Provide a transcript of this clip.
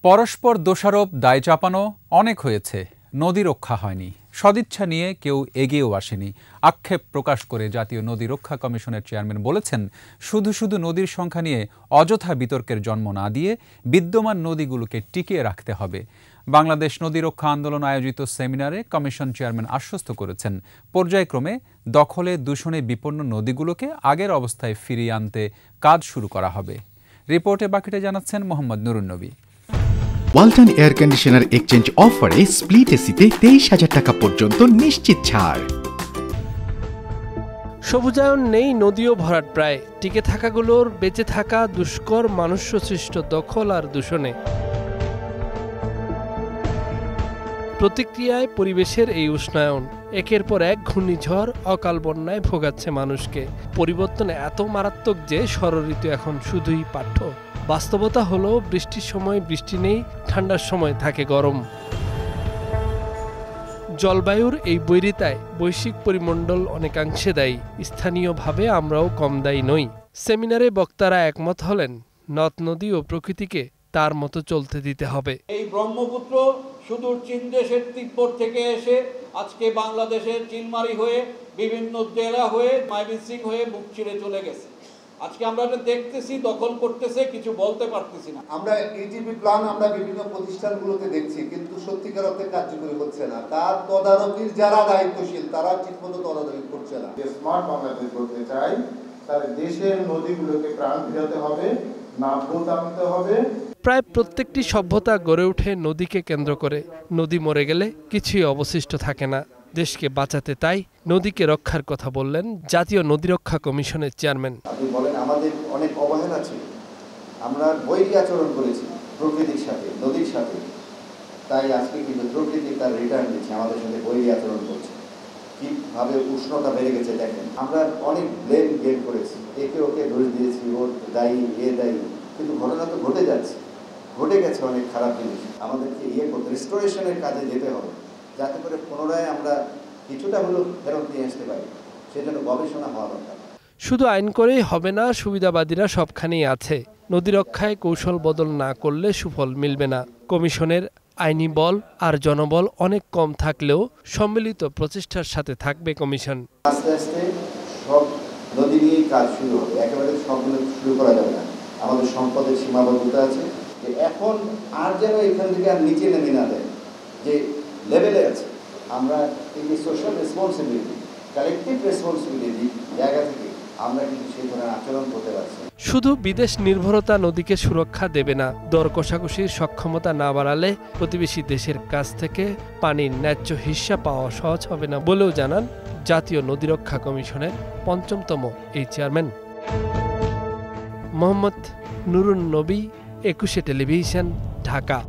পরস্পর দোষারোপ দায় চাপানো অনেক হয়েছে, নদী রক্ষা হয়নি, সদিচ্ছা নিয়ে কেউ এগিয়েও আসেনি। আক্ষেপ প্রকাশ করে জাতীয় নদী রক্ষা কমিশনের চেয়ারম্যান বলেছেন, শুধু শুধু নদীর সংখ্যা নিয়ে অযথা বিতর্কের জন্ম না দিয়ে বিদ্যমান নদীগুলোকে টিকিয়ে রাখতে হবে। বাংলাদেশ নদী রক্ষা আন্দোলন আয়োজিত সেমিনারে কমিশন চেয়ারম্যান আশ্বস্ত করেছেন, পর্যায়ক্রমে দখলে দূষণে বিপন্ন নদীগুলোকে আগের অবস্থায় ফিরিয়ে আনতে কাজ শুরু করা হবে। রিপোর্টে বাকিটা জানাচ্ছেন মোহাম্মদ নুরুন নবী। ওয়ালটন এয়ার কন্ডিশনার এক্সচেঞ্জ অফারে স্প্লিট এসিতে 23,000 টাকা পর্যন্ত নিশ্চিত ছাড়। সবুজায়ন নেই, নদীও ভরাট প্রায়। টিকে থাকাগুলোর বেঁচে থাকা দুষ্কর মানুষ্য সৃষ্ট দখল আর দূষণে। প্রতিক্রিয়ায় পরিবেশের এই উষ্ণায়ন, একের পর এক ঘূর্ণিঝড়, অকাল বন্যায় ভোগাচ্ছে মানুষকে। পরিবর্তন এত মারাত্মক যে ষড়ঋতু এখন শুধুই পাঠ্য। বাস্তবতা হলো, বৃষ্টির সময় বৃষ্টি নেই, ঠান্ডার সময় থাকে গরম। জলবায়ুর এই বৈরিতায় বৈশ্বিক পরিমণ্ডল অনেকাংশে দায়ী, স্থানীয়ভাবে আমরাও কম দায়ী নই। সেমিনারে বক্তারা একমত হলেন, নদ নদী ও প্রকৃতিকে তার মতো চলতে দিতে হবে। এই ব্রহ্মপুত্র সুদূর চীন দেশের তিব্বত থেকে এসে আজকে বাংলাদেশের চিলমারি হয়ে বিভিন্ন জেলা হয়ে ময়মনসিংহ হয়ে বুক চিরে চলে গেছে। আজকে আমরা এটা দেখতেছি, দখল করতেছে, কিছু বলতে পারতেছি না। আমরা ইটিপি প্ল্যান আমরা বিভিন্ন প্রতিষ্ঠানগুলোতে দেখছি, কিন্তু সত্যিকার অর্থে কার্যকরী হচ্ছে না। তার তদারকির যারা দায়িত্বশীল তারা ঠিকমতো তদারকি করছে না। স্মার্ট বাংলাদেশ করতে চাই, তাহলে দেশের নদীগুলোকে প্রাণ ফেরাতে হবে, নাব্যতা আনতে হবে। প্রায় প্রত্যেকটি সভ্যতা গড়ে ওঠে নদীকে কেন্দ্র করে। নদী মরে গেলে কিছুই অবশিষ্ট থাকে না। দেশকে বাঁচাতে তাই নদীকে রক্ষার কথা বললেন জাতীয় নদী রক্ষা কমিশনের চেয়ারম্যান। আপনি বলেন, আমাদের অনেক অবহেলা ছিল, আমরা বৈরী আচরণ করেছি প্রকৃতির সাথে, নদীর সাথে। তাই আজকে কিন্তু প্রকৃতি তার রিটার্ন দিচ্ছে, আমাদের সাথে বৈরী আচরণ করছে। কিভাবে উষ্ণতা বেড়ে গেছে দেখেন। আমরা অনেক ব্লেম গেম করেছি, একে ওকে দোষ দিয়েছি, ওর দায়ী, এ দায়ী, কিন্তু ঘটনা তো ঘটে যাচ্ছে, ঘটে গেছে অনেক খারাপ জিনিস। আমাদেরকে করতে রিস্টোরেশনের কাজে যেতে হবে, যাতে করে পুনরায় আমরা কিছুটা হলেও ফেরত নিয়ে আসতে পারি। সেজন্য গবেষণা হওয়া দরকার। শুধু আইন করেই হবে না, সুবিধাবাদীরা সবখানেই আছে। নদী রক্ষায় কৌশল বদল না করলে সুফল মিলবে না। কমিশনের আইনি বল আর জনবল অনেক কম থাকলেও সম্মিলিত প্রচেষ্টার সাথে থাকবে কমিশন। আস্তে আস্তে সব নদী নিয়েই কাজ শুরু হবে, একেবারে সবগুলো শুরু করা যাবে না। আমাদের সম্পদের সীমাবদ্ধতা আছে, যে এখন আর যেন এখান থেকে আর নিচে নেমে না দেয়, যে লেভেলে আছে। আমরা এই যে সোশ্যাল রেসপন্সিবিলিটি, কালেকটিভ রেসপন্সিবিলিটি জায়গা থেকে আমরা কিন্তু সেই ধরনের আচরণ করতে পারছি। শুধু বিদেশ নির্ভরতা নদীকে সুরক্ষা দেবে না। দর কষাকষির সক্ষমতা না বাড়ালে প্রতিবেশী দেশের কাছ থেকে পানির ন্যায্য হিস্সা পাওয়া সহজ হবে না বলেও জানান জাতীয় নদী রক্ষা কমিশনের ৫ম এই চেয়ারম্যান। মোহাম্মদ নুরুন নবী, ২১ টেলিভিশন, ঢাকা।